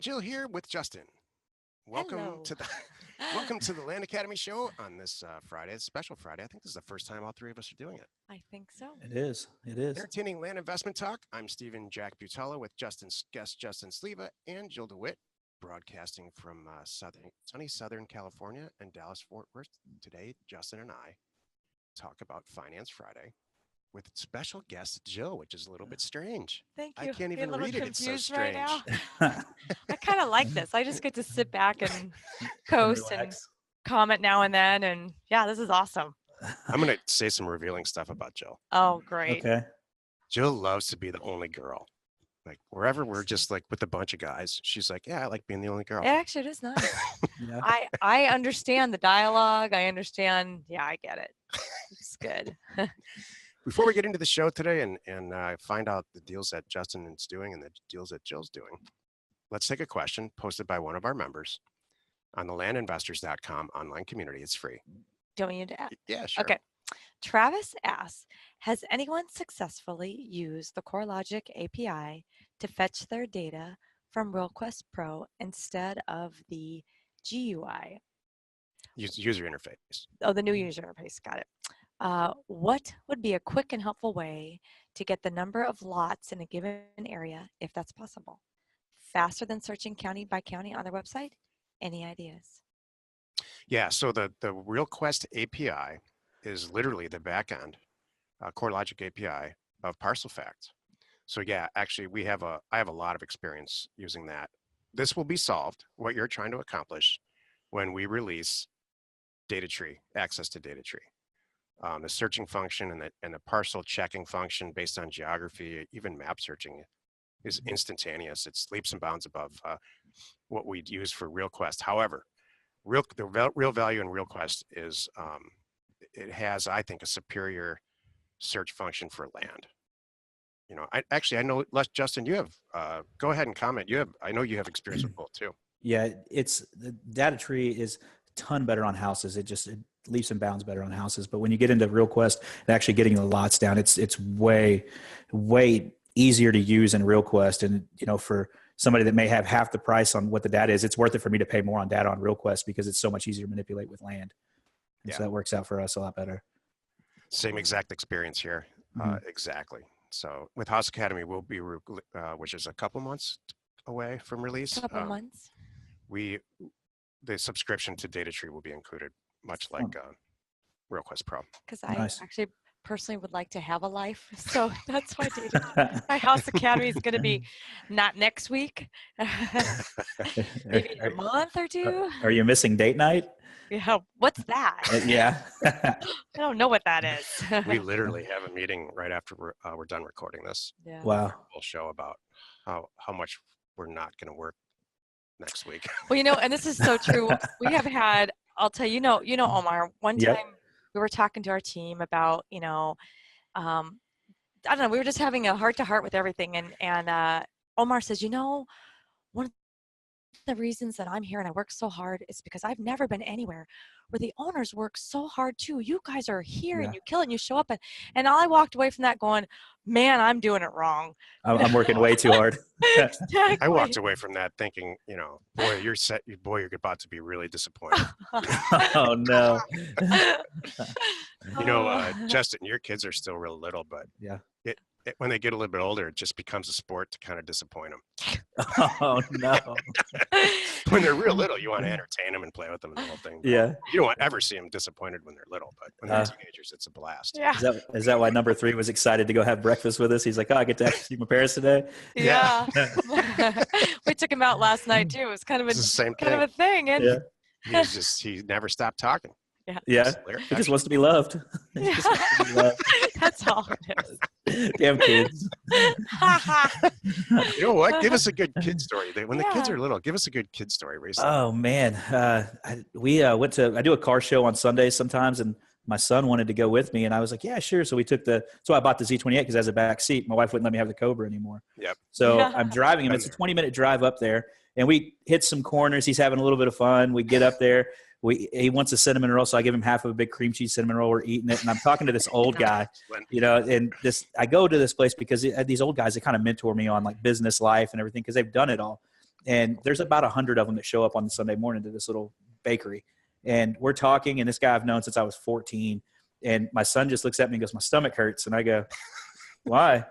Jill here with Justin. Welcome Hello. to the welcome to the Land Academy show on this Friday. It's a special Friday. I think this is the first time all three of us are doing it. I think so. It is. It is. Entertaining land investment talk. I'm Stephen Jack Butala with Justin's guest Justin Slieva and Jill DeWitt, broadcasting from sunny Southern California and Dallas Fort Worth. Today, Justin and I talk about Finance Friday with special guest Jill, which is a little bit strange. Thank you. I can't Getting even a little read it. It's so confused strange. right now. I kind of like this. I just get to sit back and coast and comment now and then. And yeah, this is awesome. I'm going to say some revealing stuff about Jill. Oh, great. Okay. Jill loves to be the only girl. Like wherever we're just like with a bunch of guys, she's like, yeah, I like being the only girl. It actually is nice. Yeah. I understand the dialogue. I understand. Yeah, I get it. It's good. Before we get into the show today and find out the deals that Justin is doing and the deals that Jill's doing, let's take a question posted by one of our members on the landinvestors.com online community. It's free. Do you want me to ask? Yeah, sure. Okay. Travis asks, has anyone successfully used the CoreLogic API to fetch their data from RealQuest Pro instead of the GUI? User interface. Oh, the new user interface. Got it. What would be a quick and helpful way to get the number of lots in a given area, if that's possible? Faster than searching county by county on their website? Any ideas? Yeah, so the RealQuest API is literally the back end CoreLogic API of ParcelFact. So yeah, actually I have a lot of experience using that. This will be solved, what you're trying to accomplish, when we release data tree, access to data tree. The searching function and the parcel checking function based on geography, even map searching is instantaneous. It's leaps and bounds above what we'd use for RealQuest. However, the real value in RealQuest is it has, I think, a superior search function for land. You know, I know, Justin, you have, go ahead and comment. I know you have experience with both too. Yeah, the data tree is a ton better on houses. It leaps and bounds better on houses. But when you get into RealQuest and actually getting the lots down, it's way, way easier to use in RealQuest. And, you know, for somebody that may have half the price on what the data is, it's worth it for me to pay more on data on RealQuest because it's so much easier to manipulate with land. And Yeah. so that works out for us a lot better. Same exact experience here. Exactly. So with House Academy, we'll be, which is a couple months away from release. Couple months. The subscription to data tree will be included, much like RealQuest Pro. Because I Nice. actually personally would like to have a life. So that's why my House Academy is going to be not next week, maybe in a month or two. Are you missing date night? Yeah. What's that? Yeah. I don't know what that is. We literally have a meeting right after we're done recording this. Yeah. Wow. We'll show about how much we're not going to work next week. Well, you know, and this is so true. We have had, I'll tell you, Omar, one time Yep. we were talking to our team about, I don't know, we were just having a heart-to-heart with everything. And Omar says, one of the reasons that I'm here and I work so hard is because I've never been anywhere where the owners work so hard too. You guys are here and you kill it and you show up. And I walked away from that going, man, I'm doing it wrong. I'm working way too hard. Exactly. I walked away from that thinking, boy, you're about to be really disappointed. Oh, no. Justin, your kids are still real little, but Yeah. When they get a little bit older, it just becomes a sport to kind of disappoint them. Oh, no. When they're real little, you want to entertain them and play with them and the whole thing. Yeah. You don't ever see them disappointed when they're little, but when they're teenagers, it's a blast. Yeah. Is that why number 3 was excited to go have breakfast with us? He's like, I get to actually see my parents today. Yeah. We took him out last night too. It was kind of It's the same kind of a thing. And Yeah. he never stopped talking. Yeah. He just wants to be loved. He just wants to be loved. That's all it is. Damn kids. You know what? Give us a good kid story. When the kids are little, give us a good kid story recently. Oh, man. I do a car show on Sundays sometimes, and my son wanted to go with me, and I was like, yeah, sure. So I bought the Z28 because it has a back seat. My wife wouldn't let me have the Cobra anymore. Yep. So I'm driving him. It's a 20-minute drive up there, and we hit some corners. He's having a little bit of fun. We get up there. He wants a cinnamon roll, so I give him half of a big cream cheese cinnamon roll. We're eating it, and I'm talking to this old guy, and I go to this place because these old guys, they kind of mentor me on like business life and everything because they've done it all. And there's about 100 of them that show up on Sunday morning to this little bakery. And we're talking, and this guy I've known since I was 14. And my son just looks at me and goes, my stomach hurts. And I go, why?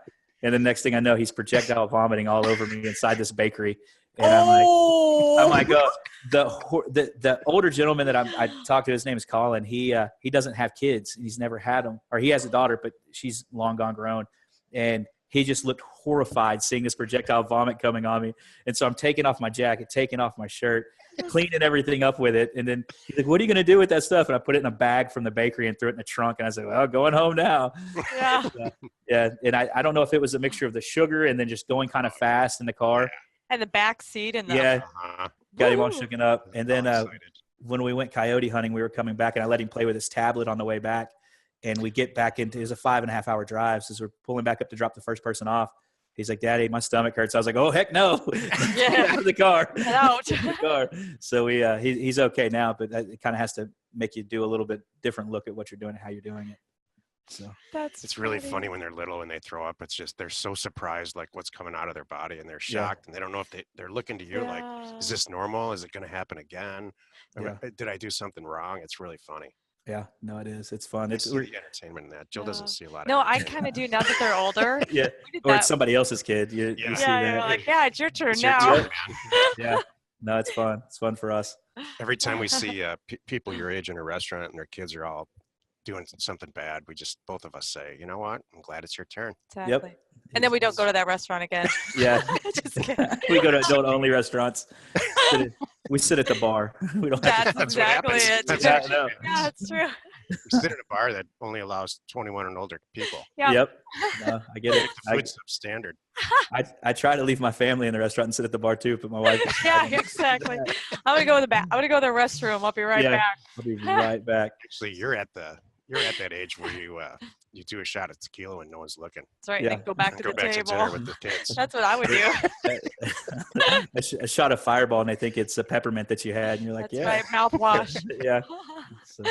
And the next thing I know, he's projectile vomiting all over me inside this bakery. And I'm like, oh, the older gentleman that I talked to, his name is Colin. He doesn't have kids. He's never had them, or he has a daughter, but she's long gone grown. And he just looked horrified seeing this projectile vomit coming on me. And so I'm taking off my jacket, taking off my shirt, cleaning everything up with it. And then he's like, what are you going to do with that stuff? And I put it in a bag from the bakery and threw it in the trunk. And I said, well, going home now. Yeah. Yeah. And I don't know if it was a mixture of the sugar and then just going kind of fast in the car. And the back seat and the Got him all shooken up. And then when we went coyote hunting, we were coming back and I let him play with his tablet on the way back. And we get back into, it was a 5.5 hour drive. So as we're pulling back up to drop the first person off, he's like, Daddy, my stomach hurts. I was like, oh, heck no. Get out of the car. Get out. The car. So he's okay now, but it kind of has to make you do a little bit different look at what you're doing and how you're doing it. So it's really funny when they're little and they throw up. It's just, they're so surprised, like what's coming out of their body, and they're shocked and they don't know if they're looking to you like, is this normal? Is it going to happen again? Did I do something wrong? It's really funny. Yeah, no, it is. It's fun. It's the entertainment in that. Jill doesn't see a lot of No, I kind of do now that they're older. Yeah. Or it's somebody else's kid. You see that. You're like, yeah, it's your turn It's now. your turn, Yeah. No, it's fun. It's fun for us. Every time we see people your age in a restaurant and their kids are all doing something bad, we just, both of us say, you know what? I'm glad it's your turn. Exactly. Yep. And then we don't go to that restaurant again. Yeah. Just kidding. We go to adult-only restaurants. We sit at the bar. We don't have That's exactly it. Yeah, it's true. We sit at a bar that only allows 21 and older people. Yeah. Yep. No, I get it. The food's substandard. I try to leave my family in the restaurant and sit at the bar too, but my wife. Yeah, exactly. I'm gonna go to the back. I'm gonna go to the restroom. I'll be right back. I'll be right back. Actually, you're at that age where you do a shot of tequila when no one's looking. That's right. Yeah. And go back to the to dinner table. with the kids. That's what I would do. A shot of Fireball, and they think it's a peppermint that you had, and you're like, That's right. Mouthwash. Yeah. So,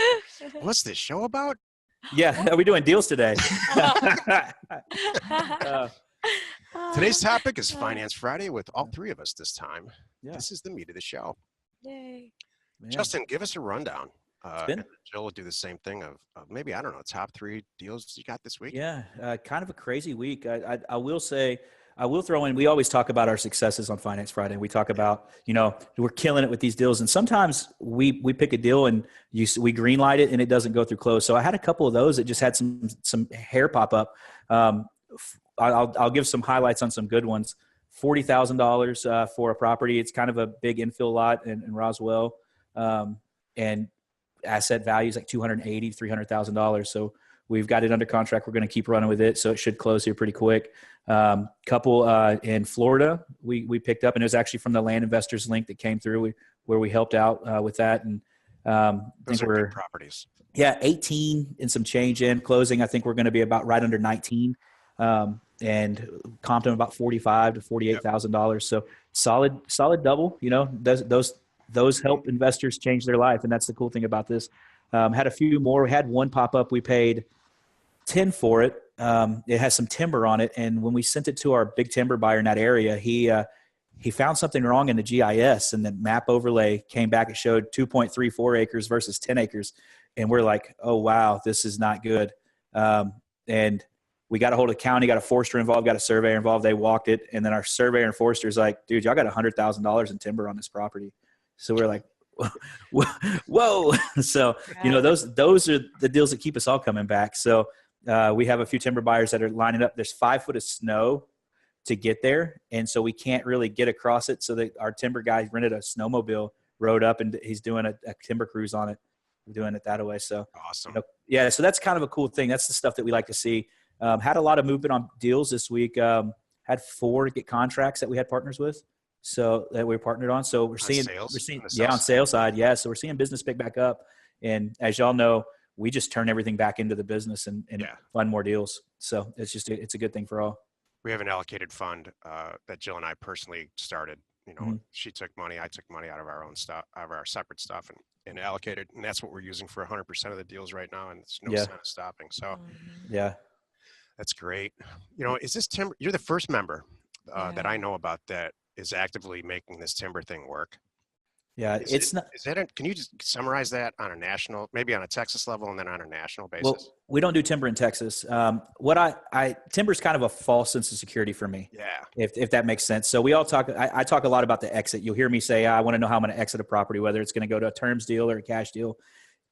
What's this show about? yeah. Are we doing deals today? Today's topic is Finance Friday with all three of us this time. Yeah. This is the meat of the show. Yay. Man. Justin, give us a rundown. been- Jill will do the same thing of maybe, I don't know, top 3 deals you got this week. Yeah, kind of a crazy week. I will say, I will throw in, we always talk about our successes on Finance Friday. We talk about, we're killing it with these deals. And sometimes we pick a deal and we green light it and it doesn't go through close. So I had a couple of those that just had some hair pop up. I'll give some highlights on some good ones. $40,000 for a property. It's kind of a big infill lot in Roswell. And asset value is like $280,000, $300,000. So we've got it under contract. We're going to keep running with it. So it should close here pretty quick. Couple in Florida, we picked up, and it was actually from the land investors link that came through where we helped out with that. And those are good properties. Yeah, 18 and some change in closing. I think we're going to be about right under 19. And comped them about $45,000 to $48,000. So solid double. Those help investors change their life, and that's the cool thing about this. Had a few more. We had one pop up. We paid 10 for it. It has some timber on it, and when we sent it to our big timber buyer in that area, he found something wrong in the GIS, and the map overlay came back. It showed 2.34 acres versus 10 acres, and we're like, oh wow, this is not good. And we got a hold of the county, got a forester involved, got a surveyor involved. They walked it, and then our surveyor and forester's like, dude, y'all got $100,000 in timber on this property. So we're like, whoa. So, those are the deals that keep us all coming back. So we have a few timber buyers that are lining up. There's 5 foot of snow to get there. And so we can't really get across it. So that our timber guy rented a snowmobile, rode up, and he's doing a timber cruise on it. We're doing it that way. So awesome. So that's kind of a cool thing. That's the stuff that we like to see. Had a lot of movement on deals this week. Had 4 get contracts that we had partners with. So that we're partnered on. So we're seeing on sales side. Yeah. So we're seeing business pick back up. And as y'all know, we just turn everything back into the business and fund more deals. So it's a good thing for all. We have an allocated fund that Jill and I personally started. She took money, I took money out of our own stuff, out of our separate stuff, and allocated. And that's what we're using for 100% of the deals right now. And there's no sign of stopping. So that's great. Is this timber? You're the first member that I know about that is actively making this timber thing work. Yeah, it's not. Can you just summarize that on a national, maybe on a Texas level, and then on a national basis? Well, we don't do timber in Texas. Timber's kind of a false sense of security for me. Yeah. If that makes sense. So we all talk. I talk a lot about the exit. You'll hear me say, I want to know how I'm going to exit a property, whether it's going to go to a terms deal or a cash deal.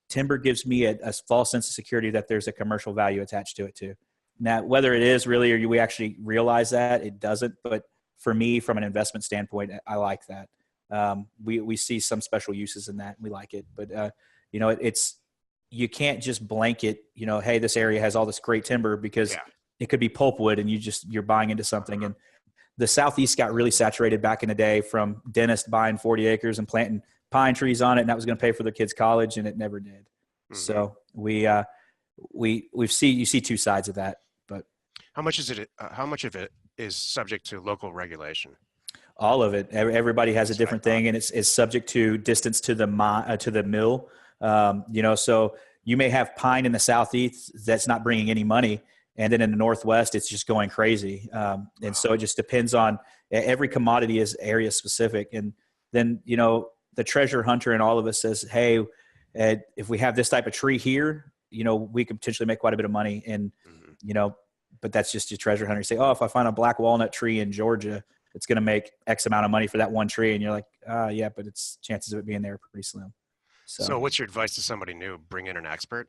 Timber gives me a false sense of security that there's a commercial value attached to it too. Now, whether it is really or we actually realize that, it doesn't. But for me, from an investment standpoint, I like that. We see some special uses in that. And we like it, but you can't just blanket, hey, this area has all this great timber because it could be pulpwood and you're buying into something. And the Southeast got really saturated back in the day from dentists buying 40 acres and planting pine trees on it. And that was going to pay for their kids' college, and it never did. Mm-hmm. So you see two sides of that, but how much of it is subject to local regulation? All of it. Everybody has a different thing, and it's subject to distance to the mill. So you may have pine in the Southeast that's not bringing any money, and then in the Northwest, it's just going crazy. And so it just depends on, every commodity is area specific. And then, the treasure hunter in all of us says, hey, if we have this type of tree here, we could potentially make quite a bit of money. And, but that's just your treasure hunter. You say, oh, if I find a black walnut tree in Georgia, it's going to make X amount of money for that one tree. And you're like, yeah, but it's chances of it being there are pretty slim. So what's your advice to somebody new? Bring in an expert?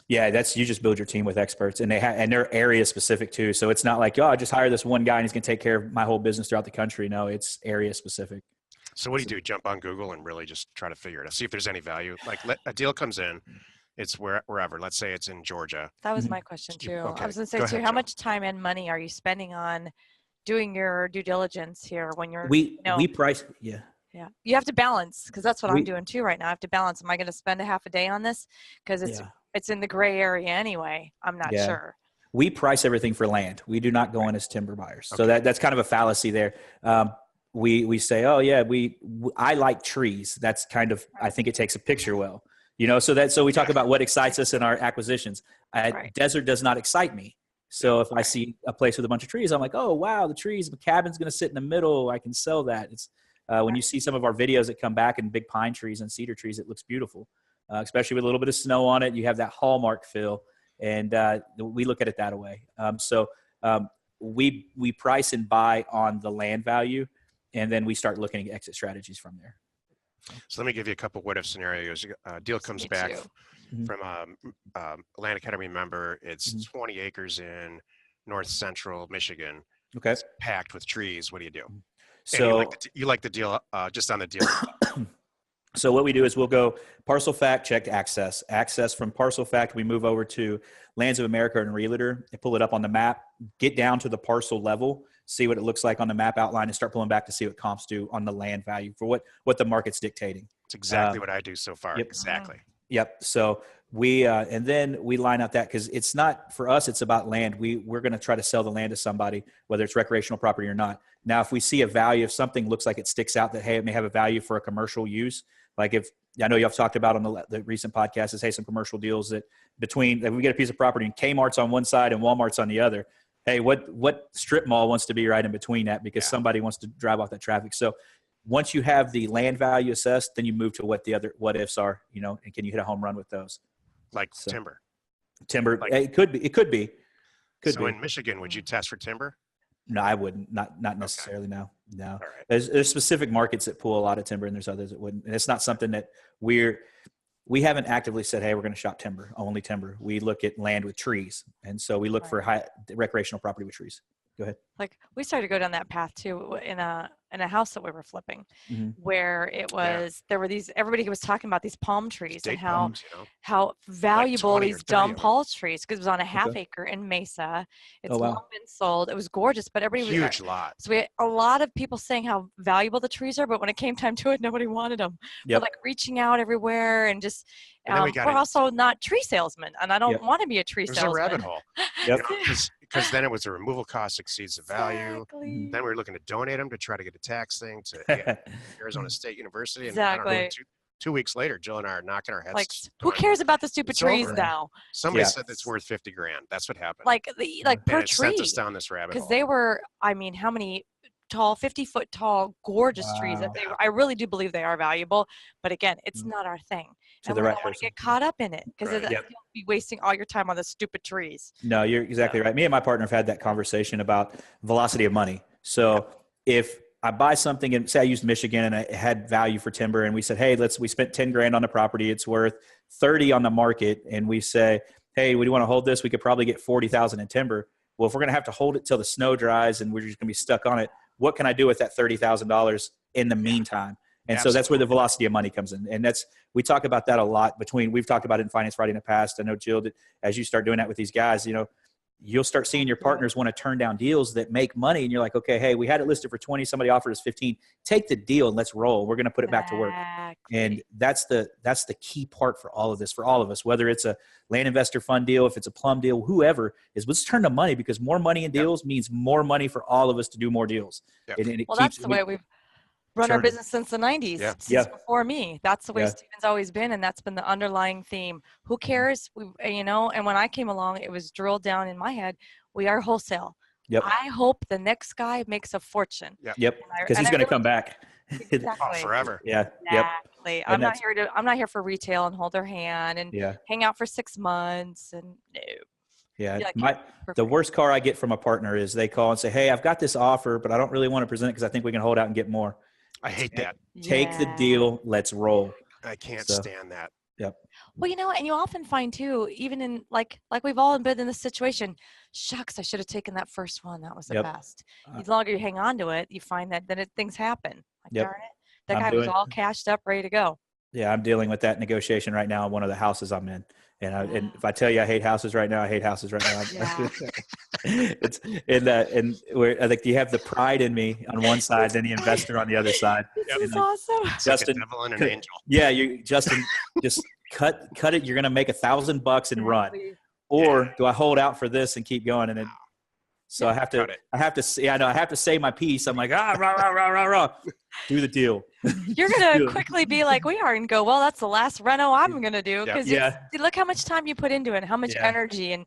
Yeah, you just build your team with experts, and they're area specific too. So it's not like, I just hire this one guy and he's going to take care of my whole business throughout the country. No, it's area specific. So what do you do? Jump on Google and really just try to figure it out. See if there's any value. Like a deal comes in, it's wherever. Let's say it's in Georgia. That was my question too. Okay. I was going to say too, how much time and money are you spending on doing your due diligence here when you're we price yeah you have to balance, because that's what I'm doing too right now. I have to balance. Am I going to spend a half a day on this because it's in the gray area anyway? I'm not sure. We price everything for land. We do not go in as timber buyers. So that's kind of a fallacy there. We say, I like trees. That's kind of, I think it takes a picture well, so we talk about what excites us in our acquisitions. Desert does not excite me. So if I see a place with a bunch of trees, I'm like, oh, wow, the trees, the cabin's going to sit in the middle. I can sell that. It's when you see some of our videos that come back in big pine trees and cedar trees, it looks beautiful, especially with a little bit of snow on it. You have that hallmark feel, and we look at it that way. We price and buy on the land value, and then we start looking at exit strategies from there. So let me give you a couple what-if scenarios. Deal comes back from a Land Academy member. It's 20 acres in north central Michigan. Okay. It's packed with trees. What do you do? So you like the deal just on the deal. So what we do is we'll go parcel fact, check access. Access from parcel fact, we move over to Lands of America and Realtor and pull it up on the map, get down to the parcel level, see what it looks like on the map outline, and start pulling back to see what comps do on the land value for what the market's dictating. It's exactly what I do so far. Yep. Exactly. Yep. So we and then we line out that, because it's not for us, it's about land. We're going to try to sell the land to somebody, whether it's recreational property or not. Now, if we see a value, if something looks like it sticks out that, hey, it may have a value for a commercial use, like if I know y'all talked about on the recent podcast is, hey, some commercial deals that we get a piece of property and Kmart's on one side and Walmart's on the other. Hey, what strip mall wants to be right in between that, because somebody wants to drive off that traffic. So once you have the land value assessed, then you move to what the other what ifs are, and can you hit a home run with those? Like timber. Timber, it could be. In Michigan, would you test for timber? No, I wouldn't. Not necessarily. Okay. No. All right. There's specific markets that pull a lot of timber, and there's others that wouldn't. And it's not something that we haven't actively said, hey, we're going to shop only timber. We look at land with trees, and so we look for recreational property with trees. Go ahead. Like we started to go down that path too in a house that we were flipping, where it was there were everybody was talking about these palm trees and how valuable these dumb palm trees, because it was on a half acre in Mesa. It's long been sold. It was gorgeous, but everybody huge lot. So we had a lot of people saying how valuable the trees are, but when it came time to it, nobody wanted them. Yep. We're like reaching out everywhere and just. We're also not tree salesmen, and I don't want to be a tree salesman. There's a rabbit hole. Because then it was the removal cost exceeds the value. Exactly. Then we were looking to donate them to try to get a tax thing to Arizona State University. And exactly. I don't know, two weeks later, Jill and I are knocking our heads. Like, who cares about the stupid trees now? Somebody said it's worth $50,000. That's what happened. Like per and it tree. sent us down this rabbit hole. Because they were, how many tall, 50-foot tall, gorgeous trees that Wow. I really do believe they are valuable. But again, it's not our thing. To And the we right don't want to person. get caught up in it because Right. you'll be wasting all your time on the stupid trees. No, you're exactly right. Me and my partner have had that conversation about velocity of money. So if I buy something and say I used Michigan and it had value for timber and we said, hey, we spent 10 grand on the property. It's worth 30 on the market. And we say, hey, we want to hold this. We could probably get 40,000 in timber. Well, if we're going to have to hold it till the snow dries and we're just going to be stuck on it, what can I do with that $30,000 in the meantime? And so that's where the velocity of money comes in. And we talk about that a lot we've talked about it in Finance Friday in the past. I know, Jill, that as you start doing that with these guys, you'll start seeing your partners want to turn down deals that make money. And you're like, okay, hey, we had it listed for 20. Somebody offered us 15. Take the deal and let's roll. We're going to put it back to work. And that's the key part for all of this, for all of us, whether it's a land investor fund deal, if it's a plum deal, whoever is, let's turn to money because more money in deals means more money for all of us to do more deals. Yep. And that's the way we've run our business since the 90s, since before me. That's the way Stephen's always been, and that's been the underlying theme. Who cares? And when I came along, it was drilled down in my head. We are wholesale. Yep. I hope the next guy makes a fortune. Yep. Because he's going to come back. Exactly. Forever. Yeah. Exactly. Yep. I'm not here for retail and hold their hand and hang out for 6 months and no. Yeah. The worst car I get from a partner is they call and say, hey, I've got this offer, but I don't really want to present it because I think we can hold out and get more. I hate that. Take the deal. Let's roll. I can't stand that. Yep. Well, and you often find too, even in like we've all been in this situation, shucks, I should have taken that first one. That was the best. The longer you hang on to it, you find that then things happen. Like, darn it. That guy was all cashed up, ready to go. Yeah, I'm dealing with that negotiation right now in one of the houses I'm in. And if I tell you I hate houses right now, I hate houses right now. It's and where I think you have the pride in me on one side, then the investor on the other side. This is awesome. Justin, like a devil and an angel. Yeah, Justin, just cut it. You're gonna make $1,000 and run, or do I hold out for this and keep going? And then, so I have to say my piece. I'm like, rah, rah, rah, rah, rah. Do the deal. You're gonna quickly be like we are and go, well, that's the last reno I'm gonna do because look how much time you put into it, and how much energy and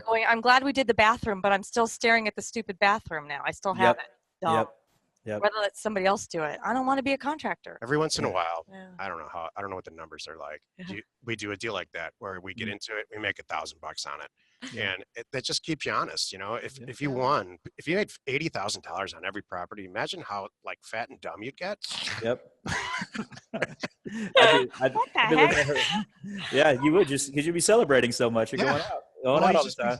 going. I'm glad we did the bathroom, but I'm still staring at the stupid bathroom now. I still have it. Whether let somebody else do it. I don't want to be a contractor. Every once in a while, I don't know what the numbers are like. We do a deal like that where we get into it, we make $1,000 on it. And that just keeps you honest. If you made $80,000 on every property, imagine how fat and dumb you'd get. Yep. What the heck? Yeah, you would just because you'd be celebrating so much. You're going out. All the time.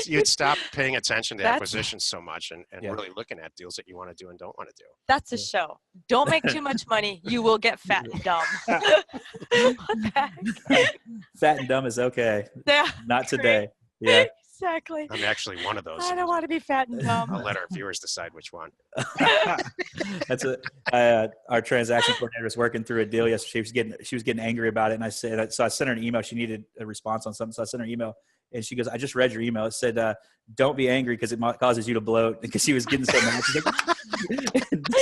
You'd stop paying attention to acquisitions so much and really looking at deals that you want to do and don't want to do. That's a show. Don't make too much money. You will get fat and dumb. What the heck? Fat and dumb is okay. Yeah. Not today. Yeah. Exactly. I'm actually one of those. I don't want to be fat and dumb. I'll let our viewers decide which one. That's our transaction coordinator was working through a deal yesterday. She was getting angry about it, and I sent her an email. She needed a response on something, so I sent her an email, and she goes, "I just read your email. It said, don't be angry because it causes you to bloat." Because she was getting so mad. She's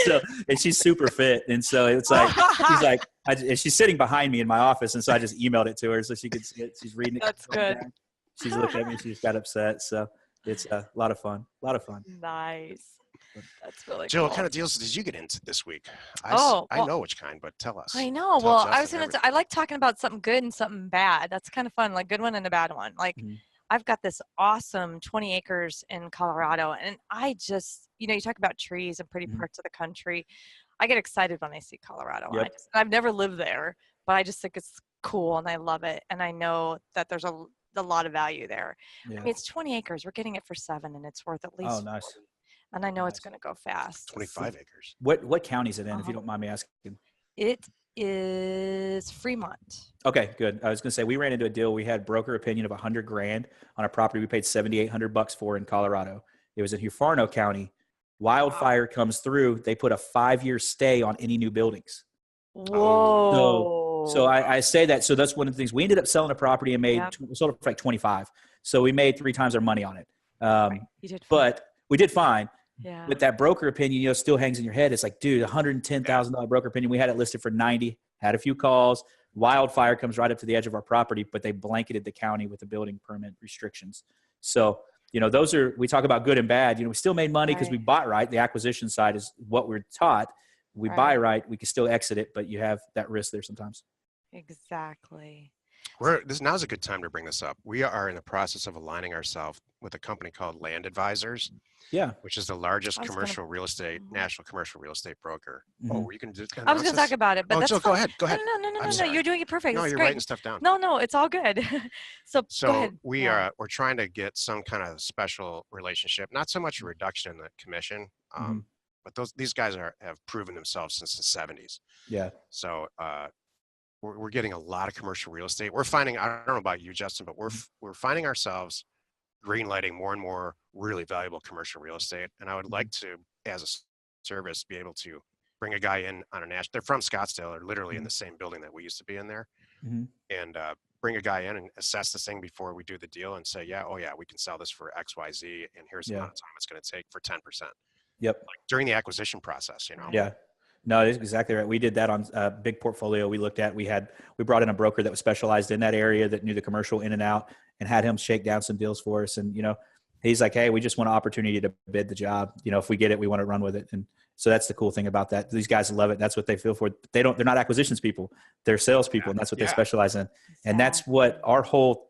like, and she's super fit, and so it's like and she's sitting behind me in my office, and so I just emailed it to her so she could see it. She's reading it. That's good. She's looked at me. She's got upset. So it's a lot of fun. Nice. That's really Jill, cool. what kind of deals did you get into this week? I know which kind, but tell us. I know. Well, I like talking about something good and something bad. That's kind of fun, like good one and a bad one. Like I've got this awesome 20 acres in Colorado, and I just, you talk about trees and pretty parts of the country. I get excited when I see Colorado. Yep. I've never lived there, but I just think it's cool and I love it. And I know that there's a lot of value there. Yeah. I mean, it's 20 acres. We're getting it for 7 and it's worth at least 40. Nice. And I know it's going to go fast. 25 acres. What county is it in, if you don't mind me asking? It is Fremont. Okay, good. I was going to say, we ran into a deal. We had broker opinion of $100,000 on a property we paid $7,800 for in Colorado. It was in Hufarno County. Wildfire comes through. They put a 5-year stay on any new buildings. Whoa. So I say that. So that's one of the things. We ended up selling a property and sold it for like 25. So we made 3 times our money on it. You did fine. But we did fine. Yeah. With that broker opinion, still hangs in your head. It's like, dude, $110,000 broker opinion. We had it listed for 90. Had a few calls. Wildfire comes right up to the edge of our property, but they blanketed the county with the building permit restrictions. So those are, we talk about good and bad. We still made money because we Right. bought right. The acquisition side is what we're taught. We buy right, we can still exit it, but you have that risk there sometimes. Exactly. Now's a good time to bring this up. We are in the process of aligning ourselves with a company called Land Advisors, Yeah. which is the largest I was commercial real estate, Mhm. national commercial real estate broker. Mhm. Oh, were you going to I was going to talk about it, but Oh, that's Jill, go fine. ahead. Go No, ahead. no, no, no, I'm no, no. sorry. You're doing it perfect. No, This is you're great. writing stuff down. No, it's all good. So go So ahead. Yeah. we're trying to get some kind of special relationship, not so much a reduction in the commission, Mhm. but these guys have proven themselves since the 70s. Yeah. So we're getting a lot of commercial real estate. We're finding, I don't know about you, Justin, but we're finding ourselves greenlighting more and more really valuable commercial real estate. And I would like to, as a service, be able to bring a guy in on a national. They're from Scottsdale, or literally in the same building that we used to be in there, Mhm. and bring a guy in and assess this thing before we do the deal and say, yeah, oh yeah, we can sell this for X, Y, Z, and here's the Yeah. amount of time it's going to take for 10%. Yep. Like during the acquisition process, Yeah. No, that's exactly right. We did that on a big portfolio we looked at. We brought in a broker that was specialized in that area, that knew the commercial in and out, and had him shake down some deals for us. And, he's like, hey, we just want an opportunity to bid the job. If we get it, we want to run with it. And so that's the cool thing about that. These guys love it. That's what they feel for. They're not acquisitions people. They're salespeople, and that's what they specialize in. And that's what our whole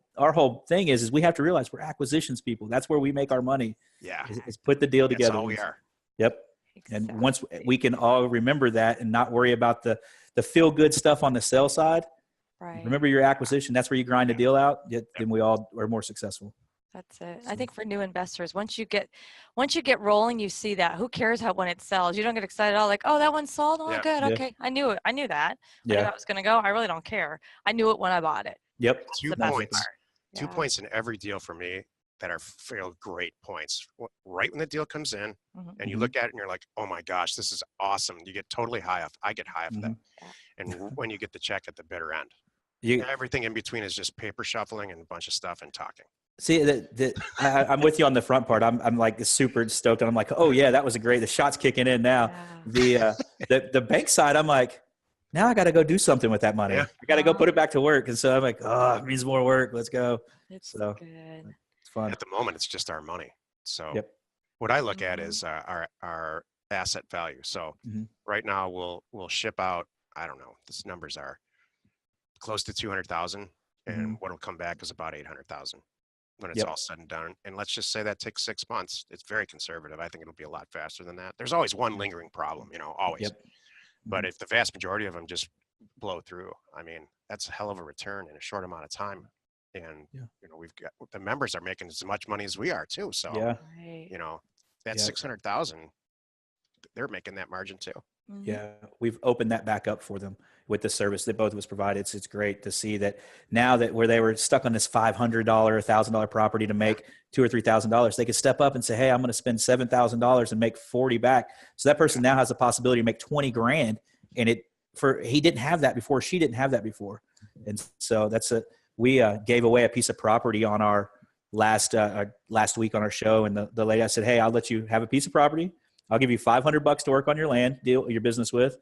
thing is we have to realize we're acquisitions people. That's where we make our money. Yeah. Is put the deal together. That's all we are. Yep. And once we can all remember that and not worry about the feel good stuff on the sell side, Right. remember your acquisition. That's where you grind a deal out. Then we all are more successful. That's it. I think for new investors, once you get rolling, you see that. Who cares when it sells? You don't get excited all like, oh, that one sold. Oh, good. Yeah. Okay. I knew it. I knew that. I knew Yeah. that was going to go. I really don't care. I knew it when I bought it. Yep. That's 2 the best points. part. 2 Yeah. points in every deal for me that are feel great points. Right when the deal comes in, Mhm. and you look at it and you're like, oh my gosh, this is awesome. You get totally high off. I get high off of that. And when you get the check at the bitter end, everything in between is just paper shuffling and a bunch of stuff and talking. See, I'm with you on the front part. I'm like super stoked, and I'm like, oh yeah, that was the shot's kicking in now. Yeah. The bank side, I'm like, now I got to go do something with that money. Yeah. I got to go put it back to work. And so I'm like, oh, it means more work. Let's go. It's So good. it's fun. At the moment, it's just our money. So Yep. what I look at is our asset value. So right now we'll ship out, I don't know, these numbers are close to 200,000, and what'll come back is about 800,000 when it's all said and done. And let's just say that takes 6 months. It's very conservative. I think it'll be a lot faster than that. There's always one lingering problem, always. Yep. But if the vast majority of them just blow through, I mean, that's a hell of a return in a short amount of time. And, we've got, the members are making as much money as we are too. So, Right. that 600,000, they're making that margin too. Mhm. Yeah, we've opened that back up for them with the service that both of us provide. It's great to see that now that where they were stuck on this $500, $1,000 property to make $2,000 or $3,000, they could step up and say, hey, I'm going to spend $7,000 and make 40 back. So that person now has the possibility to make 20 grand. And he didn't have that before. She didn't have that before. And so we gave away a piece of property on our last week on our show. And the lady, I said, hey, I'll let you have a piece of property. I'll give you $500 to work on your land, deal your business with,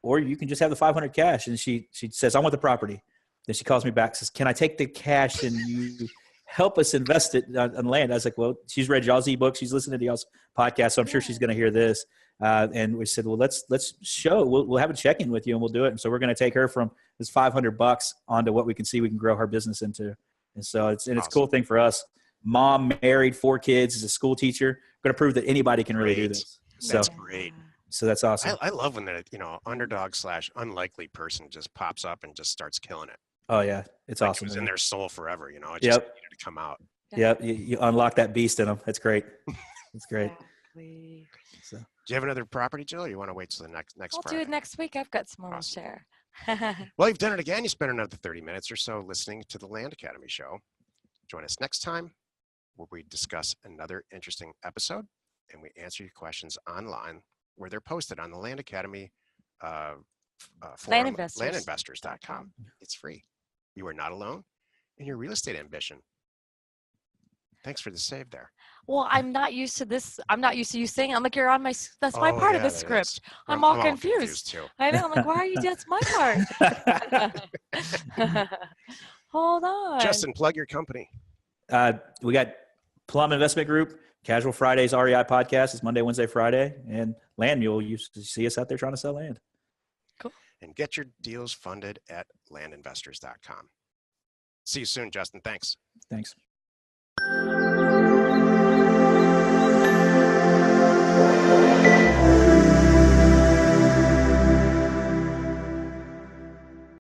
or you can just have the 500 cash. And she says, I want the property. Then she calls me back, says, can I take the cash and you help us invest it on land? I was like, well, she's read y'all's ebook. She's listened to y'all's podcast. So I'm sure she's going to hear this. And we said, well, let's show, we'll have a check-in with you and we'll do it. And so we're going to take her from this $500 onto what we can see we can grow her business into. And so it's a cool thing for us. Mom, married, 4 kids, is a school teacher. Going to prove that anybody can really do this. That's great. So that's awesome. I love when the underdog / unlikely person just pops up and just starts killing it. Oh yeah, it's awesome. It was in their soul forever. It just needed to come out. Yep, you unlock that beast in them. That's great. That's great. Exactly. So, do you have another property, Jill, or you want to wait till the next I'll Friday? do it next week. I've got some more to share. Well, you've done it again. You spent another 30 minutes or so listening to the Land Academy show. Join us next time where we discuss another interesting episode and we answer your questions online where they're posted on the Land Academy forum, landinvestors.com. It's free. You are not alone in your real estate ambition. Thanks for the save there. Well, I'm not used to this. I'm not used to you saying. I'm like, you're on my. That's my part of the script. I'm all confused. Too. I know. I'm like, why are you? That's my part. Hold on. Justin, plug your company. We got Plum Investment Group, Casual Fridays REI podcast is Monday, Wednesday, Friday, and Land Mule. You see us out there trying to sell land. Cool. And get your deals funded at landinvestors.com. See you soon, Justin. Thanks. Thanks.